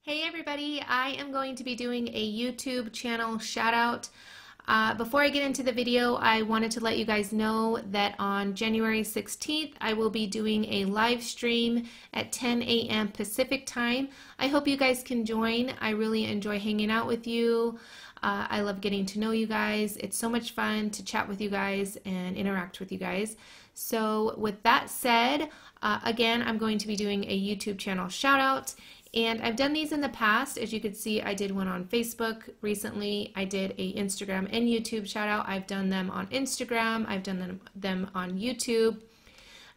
Hey everybody, I am going to be doing a YouTube channel shout out. Before I get into the video, I wanted to let you guys know that on January 16th, I will be doing a live stream at 10 a.m. Pacific time. I hope you guys can join. I really enjoy hanging out with you. I love getting to know you guys. It's so much fun to chat with you guys and interact with you guys. So with that said, again, I'm going to be doing a YouTube channel shout out. And I've done these in the past. As you can see, I did one on Facebook recently. I did a Instagram and YouTube shout out. I've done them on Instagram. I've done them on YouTube.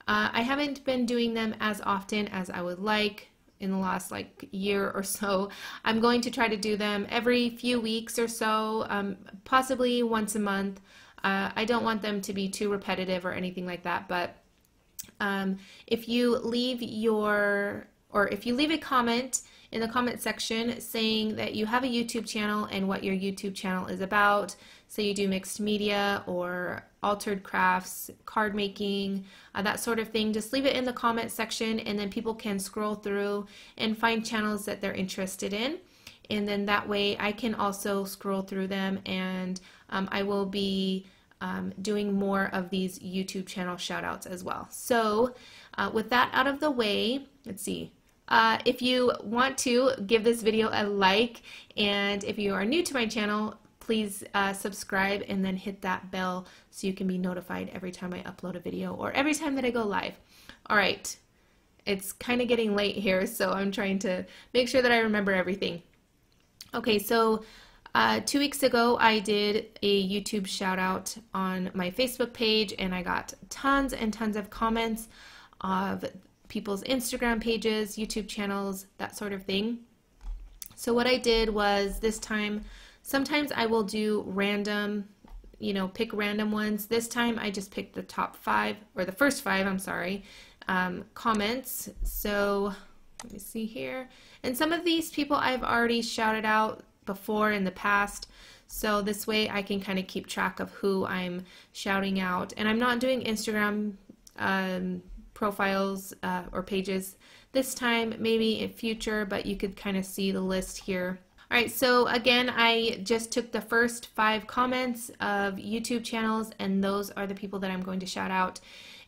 I haven't been doing them as often as I would like in the last year or so. I'm going to try to do them every few weeks or so, possibly once a month. I don't want them to be too repetitive or anything like that, but if you leave a comment in the comment section saying that you have a YouTube channel and what your YouTube channel is about, say you do mixed media or altered crafts, card making, that sort of thing, just leave it in the comment section and then people can scroll through and find channels that they're interested in. And then that way I can also scroll through them, and I will be doing more of these YouTube channel shout outs as well. So with that out of the way, let's see. If you want to give this video a like, and if you are new to my channel, please subscribe and then hit that bell so you can be notified every time I upload a video or every time that I go live. All right, it's kind of getting late here, so I'm trying to make sure that I remember everything. Okay, so 2 weeks ago I did a YouTube shout out on my Facebook page, and I got tons and tons of comments of people's Instagram pages, YouTube channels, that sort of thing. So what I did was this time, sometimes I will do random, pick random ones. This time I just picked the top 5, or the first 5, I'm sorry, comments. So let me see here. And some of these people I've already shouted out before in the past. So this way I can kind of keep track of who I'm shouting out. And I'm not doing Instagram profiles or pages this time, maybe in future, but you could kind of see the list here. All right, so again, I just took the first 5 comments of YouTube channels, and those are the people that I'm going to shout out.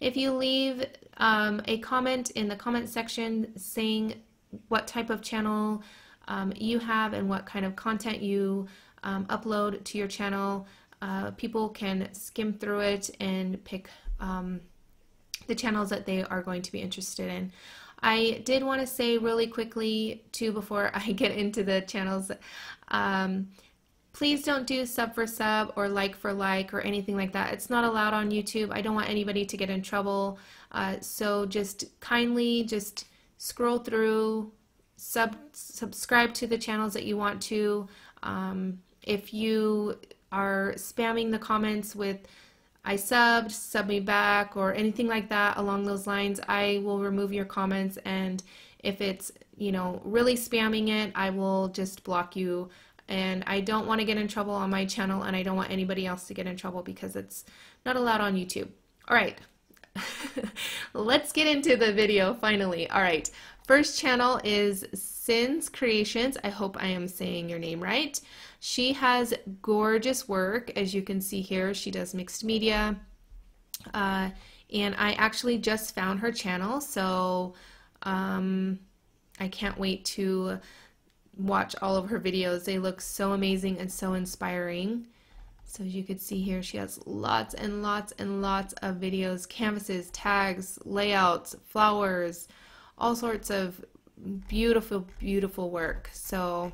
If you leave a comment in the comment section saying what type of channel you have and what kind of content you upload to your channel, people can skim through it and pick the channels that they are going to be interested in. I did want to say really quickly too, before I get into the channels, please don't do sub for sub or like for like or anything like that. It's not allowed on YouTube. I don't want anybody to get in trouble. So just kindly just scroll through, subscribe to the channels that you want to. If you are spamming the comments with I subbed, sub me back, or anything like that along those lines, I will remove your comments. And if it's, really spamming it, I will just block you. And I don't want to get in trouble on my channel, and I don't want anybody else to get in trouble because it's not allowed on YouTube. All right, let's get into the video finally. All right, first channel is Sin's Creations. I hope I am saying your name right. She has gorgeous work, as you can see here. She does mixed media, and I actually just found her channel, so I can't wait to watch all of her videos. They look so amazing and so inspiring. So as you can see here, she has lots and lots and lots of videos, canvases, tags, layouts, flowers, all sorts of beautiful, beautiful work. So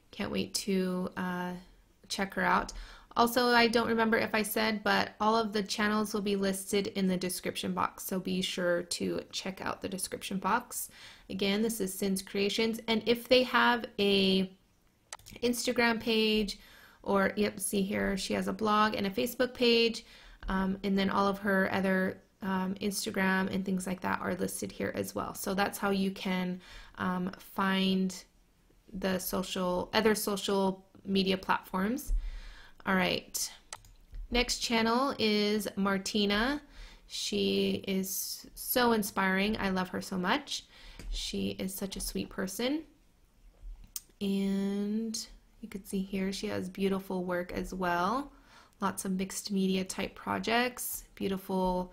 can't wait to check her out. Also, I don't remember if I said, but all of the channels will be listed in the description box, so be sure to check out the description box. Again, this is Sin's Creations, and if they have a Instagram page, or yep, see here, she has a blog and a Facebook page, and then all of her other Instagram and things like that are listed here as well. So that's how you can find the other social media platforms. All right, next channel is Martina. She is so inspiring. I love her so much. She is such a sweet person. And you can see here she has beautiful work as well. Lots of mixed media type projects, beautiful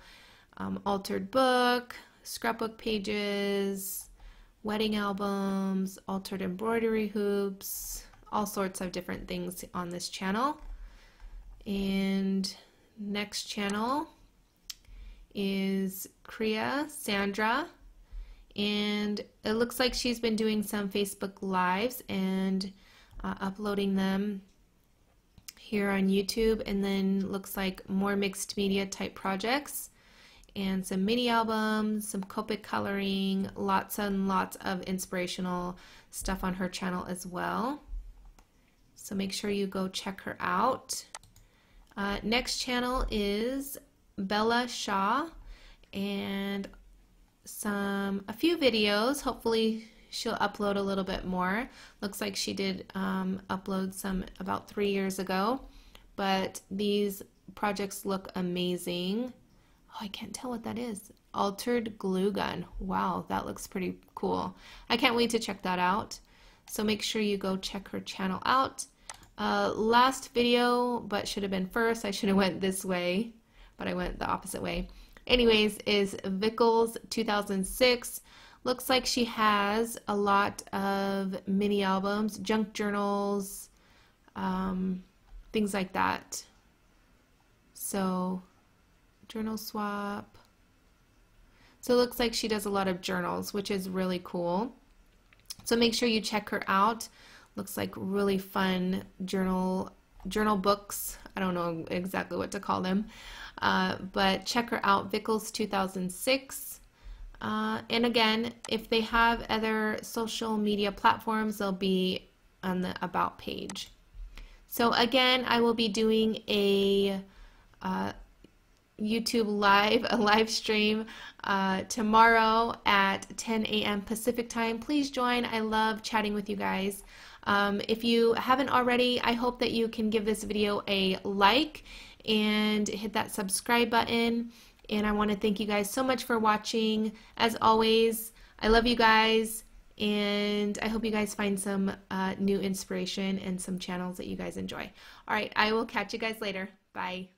altered book, scrapbook pages, wedding albums, altered embroidery hoops, all sorts of different things on this channel. And next channel is Kriya Sandra, and it looks like she's been doing some Facebook Lives and uploading them here on YouTube, and then looks like more mixed media type projects and some mini albums, some Copic coloring, lots and lots of inspirational stuff on her channel as well. So make sure you go check her out. Next channel is Bella Shaw, and a few videos. Hopefully she'll upload a little bit more. Looks like she did upload some about 3 years ago, but these projects look amazing. Oh, I can't tell what that is. Altered glue gun. Wow, that looks pretty cool. I can't wait to check that out. So make sure you go check her channel out. Last video, but should have been first. I should have went this way, but I went the opposite way. Anyways, is Vickles 2006. Looks like she has a lot of mini albums, junk journals, things like that. So, journal swap. So it looks like she does a lot of journals, which is really cool. So make sure you check her out. Looks like really fun journal books. I don't know exactly what to call them, but check her out, Vickles 2006. And again, if they have other social media platforms, they'll be on the About page. So again, I will be doing a YouTube live stream tomorrow at 10 a.m. Pacific time. Please join. I love chatting with you guys. If you haven't already, I hope that you can give this video a like and hit that subscribe button. And I want to thank you guys so much for watching. As always, I love you guys, and I hope you guys find some new inspiration and some channels that you guys enjoy. All right, I will catch you guys later. Bye.